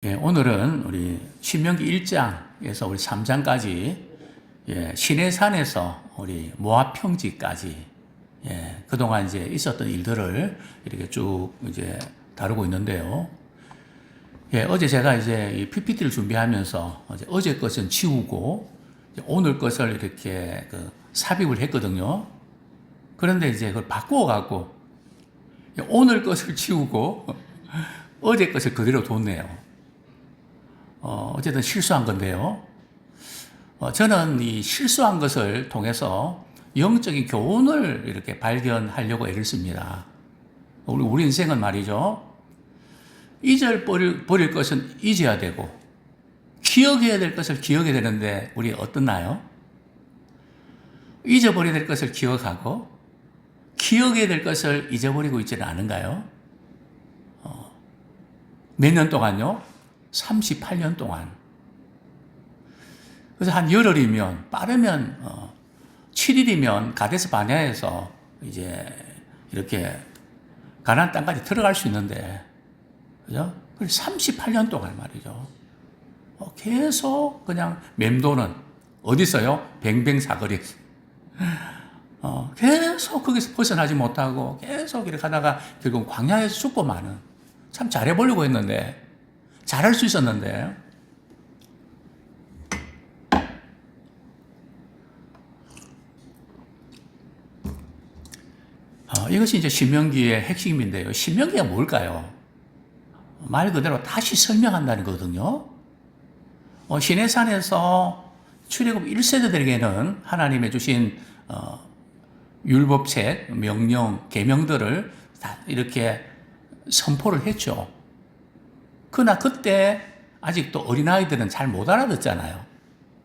오늘은 우리 신명기 1장에서 우리 3장까지 시내산에서 우리 모압 평지까지 그동안 이제 있었던 일들을 이렇게 쭉 이제 다루고 있는데요. 어제 제가 이제 이 PPT를 준비하면서 어제 것은 지우고 오늘 것을 이렇게 삽입을 했거든요. 그런데 이제 그걸 바꾸어 갖고 오늘 것을 지우고 어제 것을 그대로 뒀네요. 어쨌든 실수한 건데요. 저는 이 실수한 것을 통해서 영적인 교훈을 이렇게 발견하려고 애를 씁니다. 우리 인생은 말이죠. 버릴 것은 잊어야 되고, 기억해야 될 것을 기억해야 되는데, 우리 어떻나요? 잊어버려야 될 것을 기억하고, 기억해야 될 것을 잊어버리고 있지는 않은가요? 몇 년 동안요? 38년 동안. 그래서 한 열흘이면, 빠르면 7일이면 가데스 바네아에서 이제 이렇게 가나안 땅까지 들어갈 수 있는데, 그죠? 38년 동안 말이죠. 계속 그냥 맴도는, 어디서요? 뱅뱅사거리. 계속 거기서 벗어나지 못하고 계속 이렇게 하다가 결국 광야에서 죽고 마는. 참 잘해보려고 했는데, 잘할 수 있었는데, 이것이 이제 신명기의 핵심인데요. 신명기가 뭘까요? 말 그대로 다시 설명한다는 거거든요. 시내산에서 출애굽 1세대들에게는 하나님의 주신 율법책, 명령, 계명들을 다 이렇게 선포를 했죠. 그러나 그때 아직도 어린아이들은 잘 못 알아듣잖아요.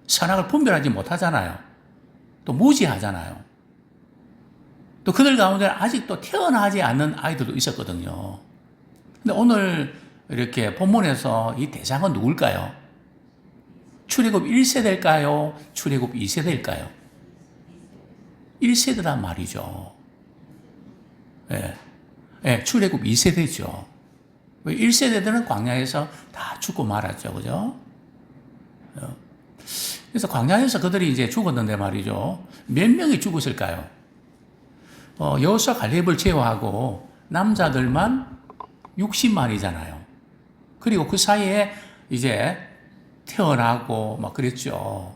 선악을 분별하지 못하잖아요. 또 무지하잖아요. 또 그들 가운데 아직도 태어나지 않는 아이들도 있었거든요. 근데 오늘 이렇게 본문에서 이 대상은 누굴까요? 출애굽 1세대일까요? 출애굽 2세대일까요? 1세대란 말이죠. 출애굽 2세대죠. 1세대들은 광야에서 다 죽고 말았죠. 그죠? 그래서 광야에서 그들이 이제 죽었는데 말이죠. 몇 명이 죽었을까요? 여호수아 갈렙을 제외하고 남자들만 60만이잖아요. 그리고 그 사이에 이제 태어나고 막 그랬죠.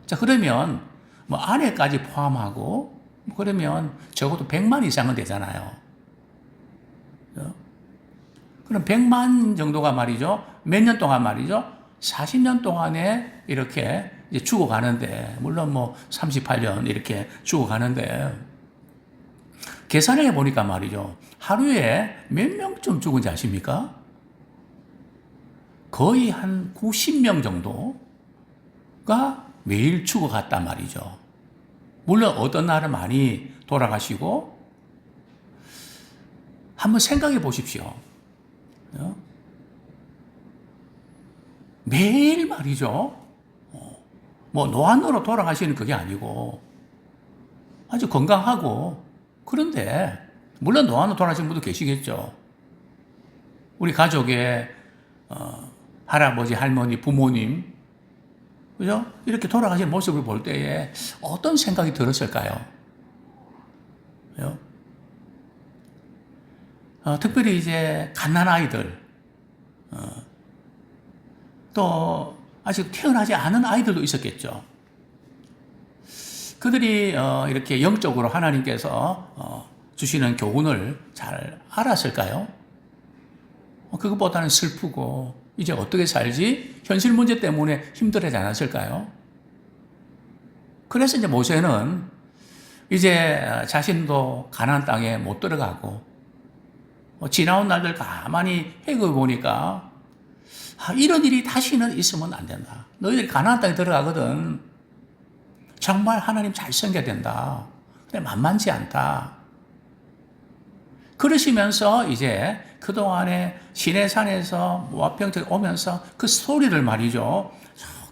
자, 그러면 뭐 아내까지 포함하고 그러면 적어도 100만 이상은 되잖아요. 그럼 100만 정도가 말이죠. 몇 년 동안 말이죠. 40년 동안에 이렇게 이제 죽어가는데, 물론 뭐 38년 이렇게 죽어가는데, 계산해 보니까 말이죠. 하루에 몇 명쯤 죽은지 아십니까? 거의 한 90명 정도가 매일 죽어갔단 말이죠. 물론 어떤 날은 많이 돌아가시고, 한번 생각해 보십시오. 매일 말이죠. 뭐 노안으로 돌아가시는 그게 아니고 아주 건강하고, 그런데 물론 노안으로 돌아가신 분도 계시겠죠. 우리 가족의 할아버지, 할머니, 부모님, 그죠? 이렇게 돌아가시는 모습을 볼 때에 어떤 생각이 들었을까요? 특별히 이제 갓난 아이들, 또 아직 태어나지 않은 아이들도 있었겠죠. 그들이 이렇게 영적으로 하나님께서 주시는 교훈을 잘 알았을까요? 그것보다는 슬프고 이제 어떻게 살지? 현실 문제 때문에 힘들어하지 않았을까요? 그래서 이제 모세는 이제 자신도 가나안 땅에 못 들어가고 지나온 날들 가만히 해고 보니까 이런 일이 다시는 있으면 안 된다. 너희들이 가나안 땅에 들어가거든. 정말 하나님 잘 섬겨야 된다. 근데 만만치 않다. 그러시면서 이제 그동안에 시내산에서 모압 평지에 오면서 그 스토리를 말이죠.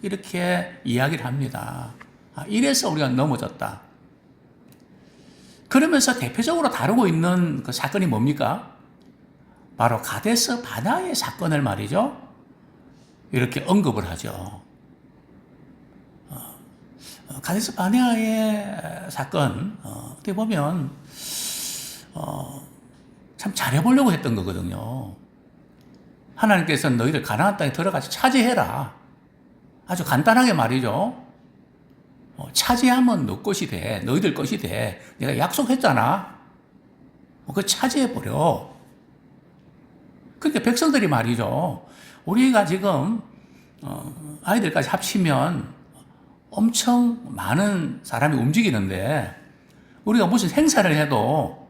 이렇게 이야기를 합니다. 이래서 우리가 넘어졌다. 그러면서 대표적으로 다루고 있는 그 사건이 뭡니까? 바로 가데스 바나의 사건을 말이죠. 이렇게 언급을 하죠. 가데스 바네아의 사건, 어떻게 보면 참 잘해보려고 했던 거거든요. 하나님께서는 너희들 가나안 땅에 들어가서 차지해라. 아주 간단하게 말이죠. 차지하면 너 것이 돼. 너희들 것이 돼. 내가 약속했잖아. 그거 차지해버려. 그러니까 백성들이 말이죠. 우리가 지금 아이들까지 합치면 엄청 많은 사람이 움직이는데 우리가 무슨 행사를 해도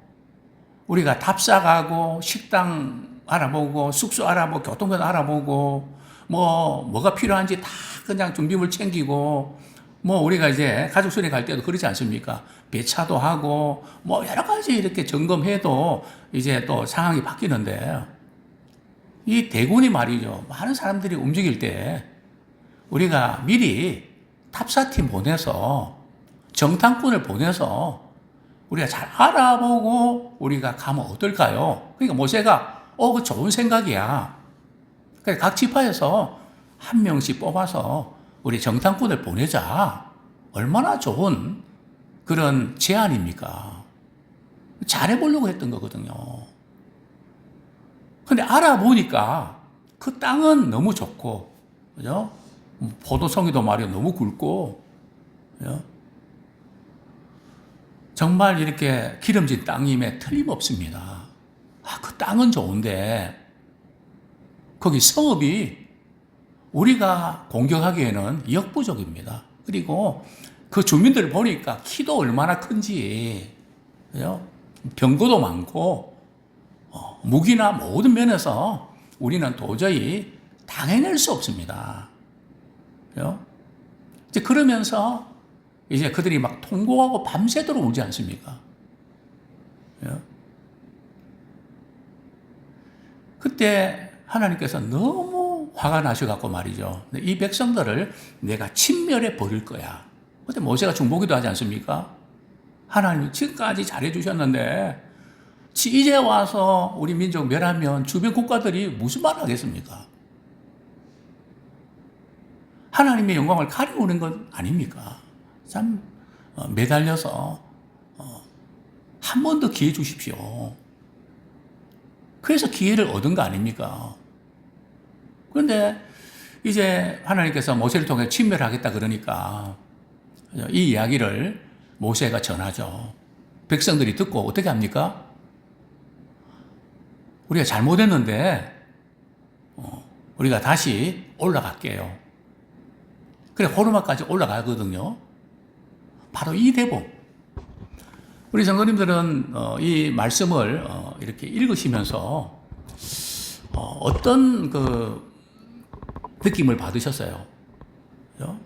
우리가 답사가고 식당 알아보고 숙소 알아보고 교통편 알아보고 뭐가 필요한지 다 그냥 준비물 챙기고 우리가 이제 가족 수련회 갈 때도 그러지 않습니까? 배차도 하고 여러 가지 이렇게 점검해도 이제 또 상황이 바뀌는데 이 대군이 말이죠. 많은 사람들이 움직일 때 우리가 미리 탑사팀 보내서 정탐꾼을 보내서 우리가 잘 알아보고 우리가 가면 어떨까요? 그러니까 모세가 그 좋은 생각이야. 그러니까 각 지파에서 한 명씩 뽑아서 우리 정탐꾼을 보내자. 얼마나 좋은 그런 제안입니까? 잘해보려고 했던 거거든요. 근데 알아보니까 그 땅은 너무 좋고, 그죠? 포도송이도 말이야 너무 굵고, 그죠? 정말 이렇게 기름진 땅임에 틀림없습니다. 그 땅은 좋은데, 거기 성읍이 우리가 공격하기에는 역부족입니다. 그리고 그 주민들을 보니까 키도 얼마나 큰지, 그죠? 병거도 많고, 무기나 모든 면에서 우리는 도저히 당해낼 수 없습니다. 그죠? 이제 그러면서 이제 그들이 막 통곡하고 밤새도록 울지 않습니까? 그죠? 그때 하나님께서 너무 화가 나셔갖고 말이죠. 이 백성들을 내가 침멸해 버릴 거야. 그때 모세가 중보기도 하지 않습니까? 하나님이 지금까지 잘해주셨는데 이제 와서 우리 민족 멸하면 주변 국가들이 무슨 말을 하겠습니까? 하나님의 영광을 가려오는 건 아닙니까? 참 매달려서 한 번 더 기회 주십시오. 그래서 기회를 얻은 거 아닙니까? 그런데 이제 하나님께서 모세를 통해 침멸하겠다 그러니까 이 이야기를 모세가 전하죠. 백성들이 듣고 어떻게 합니까? 우리가 잘못했는데 우리가 다시 올라갈게요. 그래 호르마까지 올라가거든요. 바로 이 대목. 우리 성도님들은 이 말씀을 이렇게 읽으시면서 어떤 그 느낌을 받으셨어요? 그죠?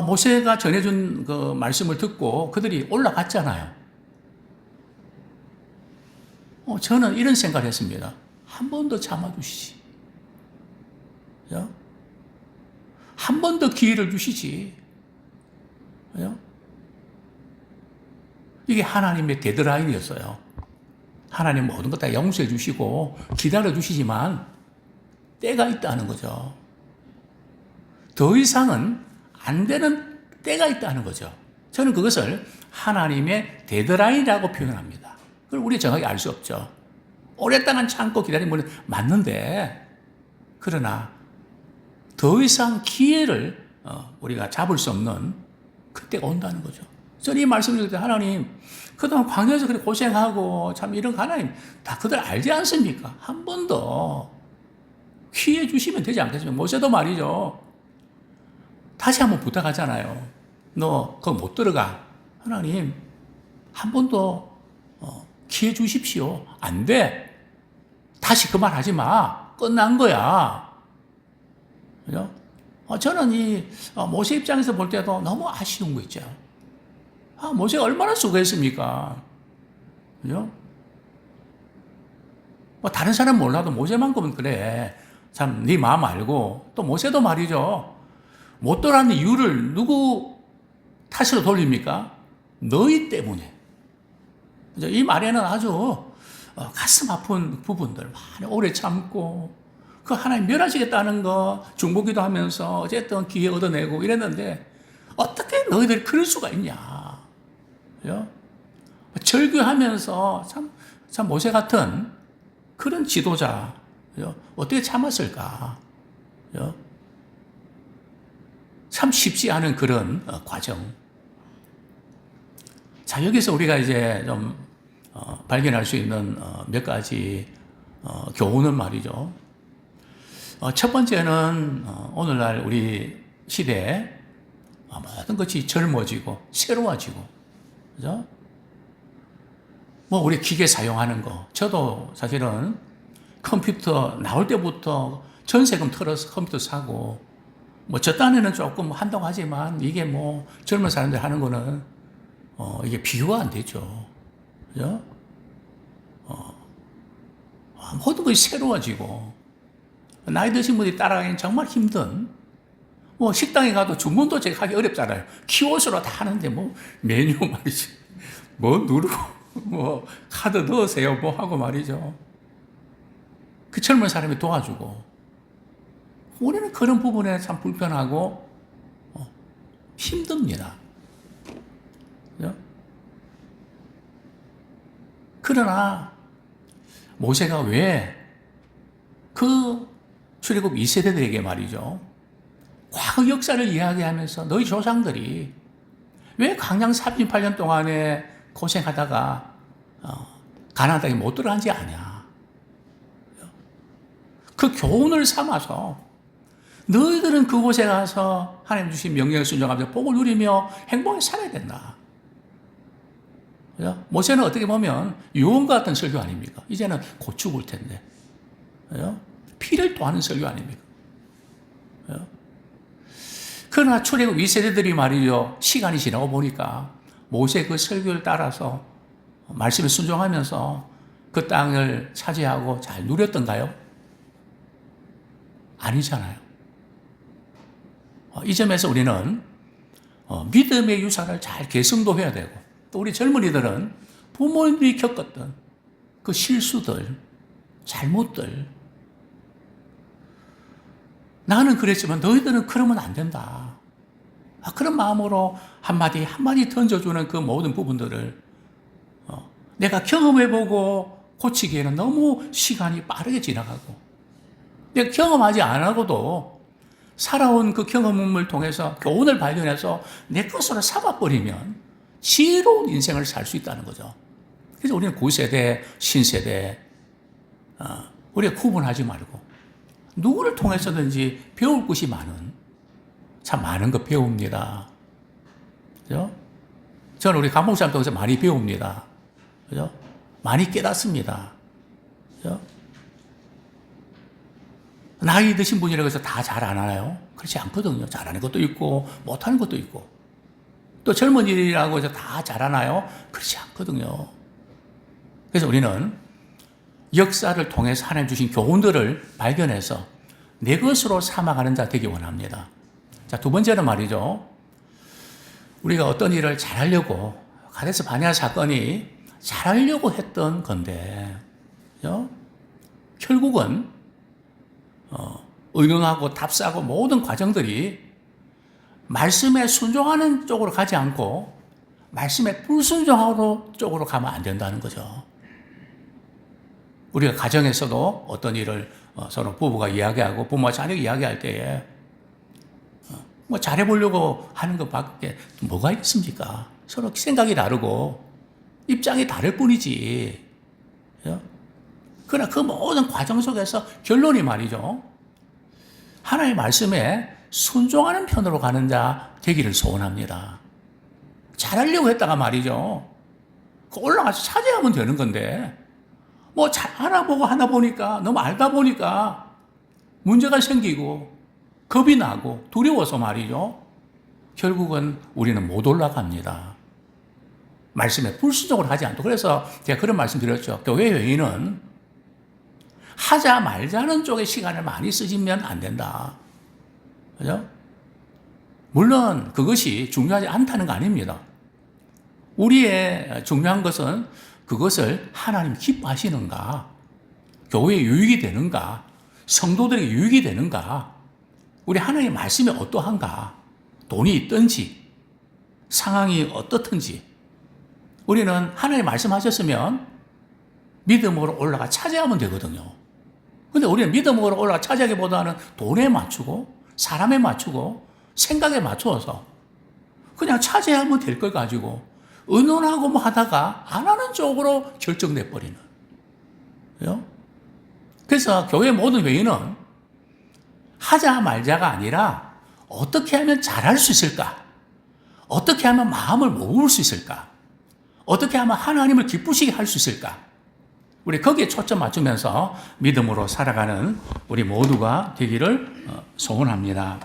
모세가 전해준 그 말씀을 듣고 그들이 올라갔잖아요. 저는 이런 생각을 했습니다. 한 번 더 참아주시지. 그죠? 한 번 더 기회를 주시지. 그죠? 이게 하나님의 데드라인이었어요. 하나님 모든 것 다 용서해 주시고 기다려 주시지만 때가 있다는 거죠. 더 이상은 안 되는 때가 있다는 거죠. 저는 그것을 하나님의 데드라인이라고 표현합니다. 그걸 우리 정확히 알 수 없죠. 오랫동안 참고 기다린 분은 맞는데 그러나 더 이상 기회를 우리가 잡을 수 없는 그때가 온다는 거죠. 저는 이 말씀을 읽을 때 하나님 그동안 광야에서 그렇게 고생하고 참 이런 거 하나님 다 그들 알지 않습니까? 한 번 더 기회 주시면 되지 않겠습니까? 모세도 말이죠. 다시 한번 부탁하잖아요. 너 그거 못 들어가. 하나님 한 번 더 기회 주십시오. 안 돼. 다시 그 말 하지 마. 끝난 거야. 그죠? 저는 이 모세 입장에서 볼 때도 너무 아쉬운 거 있죠. 모세가 얼마나 수고했습니까? 그죠? 다른 사람 몰라도 모세만큼은 그래. 참, 네 마음 알고. 또 모세도 말이죠. 못 돌아가는 이유를 누구 탓으로 돌립니까? 너희 때문에. 이 말에는 아주 가슴 아픈 부분들 많이 오래 참고 그 하나님 멸하시겠다는 거 중보기도 하면서 어쨌든 기회 얻어내고 이랬는데 어떻게 너희들이 그럴 수가 있냐. 그죠? 절규하면서 참 모세 같은 그런 지도자, 그죠? 어떻게 참았을까? 그죠? 참 쉽지 않은 그런 과정. 자, 여기서 우리가 이제 좀 발견할 수 있는 몇 가지 교훈은 말이죠. 첫 번째는 오늘날 우리 시대에 모든 것이 젊어지고 새로워지고, 그죠? 뭐 우리 기계 사용하는 거, 저도 사실은 컴퓨터 나올 때부터 전세금 털어서 컴퓨터 사고, 뭐 저 딴에는 조금 한다고 하지만 이게 뭐 젊은 사람들 하는 거는 이게 비교가 안 되죠, 그죠? 모든 것이 새로워지고 나이 드신 분이 따라가기는 정말 힘든, 뭐 식당에 가도 주문도 제가 하기 어렵잖아요. 키워스로 다 하는데 뭐 메뉴 말이죠, 뭐 누르고 뭐 카드 넣으세요 뭐 하고 말이죠. 그 젊은 사람이 도와주고, 우리는 그런 부분에 참 불편하고 힘듭니다. 그죠? 그러나 모세가 왜 그 출애굽 2세대들에게 말이죠, 과거 역사를 이야기하면서 너희 조상들이 왜 광야 38년 동안에 고생하다가 가나안 땅에 못 들어간지 아냐. 그 교훈을 삼아서 너희들은 그곳에 가서 하나님 주신 명령에 순종하면서 복을 누리며 행복하게 살아야 된다. 그죠? 모세는 어떻게 보면 유언과 같은 설교 아닙니까? 이제는 곧 죽을 텐데, 그죠? 피를 토하는 설교 아닙니까? 그죠? 그러나 출애굽 2세대들이 말이죠, 시간이 지나고 보니까 모세 그 설교를 따라서 말씀에 순종하면서 그 땅을 차지하고 잘 누렸던가요? 아니잖아요. 이 점에서 우리는 믿음의 유산을 잘 계승도 해야 되고, 또 우리 젊은이들은 부모님들이 겪었던 그 실수들, 잘못들, 나는 그랬지만 너희들은 그러면 안 된다. 그런 마음으로 한마디 던져주는 그 모든 부분들을 내가 경험해보고 고치기에는 너무 시간이 빠르게 지나가고, 내가 경험하지 않아도 살아온 그 경험을 통해서 교훈을 발견해서 내 것으로 삼아버리면 지혜로운 인생을 살 수 있다는 거죠. 그래서 우리는 구세대, 신세대, 우리가 구분하지 말고 누구를 통해서든지 배울 것이 참 많은 거 배웁니다. 그죠? 저는 우리 감목사님 통해서 많이 배웁니다. 그죠? 많이 깨닫습니다. 그죠? 나이 드신 분이라고 해서 다 잘 안 하나요? 그렇지 않거든요. 잘하는 것도 있고 못하는 것도 있고, 또 젊은이라고 해서 다 잘하나요? 그렇지 않거든요. 그래서 우리는 역사를 통해서 하나님 주신 교훈들을 발견해서 내 것으로 삼아가는 자 되기 원합니다. 자, 두 번째는 말이죠, 우리가 어떤 일을 잘하려고, 가데스 바네아 사건이 잘하려고 했던 건데, 그죠? 결국은 의논하고 답사하고 모든 과정들이 말씀에 순종하는 쪽으로 가지 않고 말씀에 불순종하는 쪽으로 가면 안 된다는 거죠. 우리가 가정에서도 어떤 일을 서로 부부가 이야기하고 부모와 자녀가 이야기할 때에 뭐 잘해보려고 하는 것밖에 뭐가 있습니까? 서로 생각이 다르고 입장이 다를 뿐이지. 그러나 그 모든 과정 속에서 결론이 말이죠, 하나님의 말씀에 순종하는 편으로 가는 자 되기를 소원합니다. 잘하려고 했다가 말이죠, 올라가서 차지하면 되는 건데, 뭐 잘 알아보고 하다 보니까, 너무 알다 보니까 문제가 생기고 겁이 나고 두려워서 말이죠, 결국은 우리는 못 올라갑니다. 말씀에 불순종을 하지 않고. 그래서 제가 그런 말씀 드렸죠. 교회 회의는 하자 말자는 쪽에 시간을 많이 쓰시면 안 된다. 그죠? 물론 그것이 중요하지 않다는 거 아닙니다. 우리의 중요한 것은 그것을 하나님 기뻐하시는가, 교회에 유익이 되는가, 성도들에게 유익이 되는가? 우리 하나님의 말씀이 어떠한가? 돈이 있든지 상황이 어떻든지 우리는 하나님 말씀하셨으면 믿음으로 올라가 차지하면 되거든요. 근데 우리는 믿음으로 올라가 차지하기보다는 돈에 맞추고 사람에 맞추고 생각에 맞추어서 그냥 차지하면 될 걸 가지고 의논하고 뭐 하다가 안 하는 쪽으로 결정돼 버리는. 그래서 교회 모든 회의는 하자 말자가 아니라 어떻게 하면 잘할 수 있을까? 어떻게 하면 마음을 모을 수 있을까? 어떻게 하면 하나님을 기쁘시게 할 수 있을까? 우리 거기에 초점 맞추면서 믿음으로 살아가는 우리 모두가 되기를 소원합니다.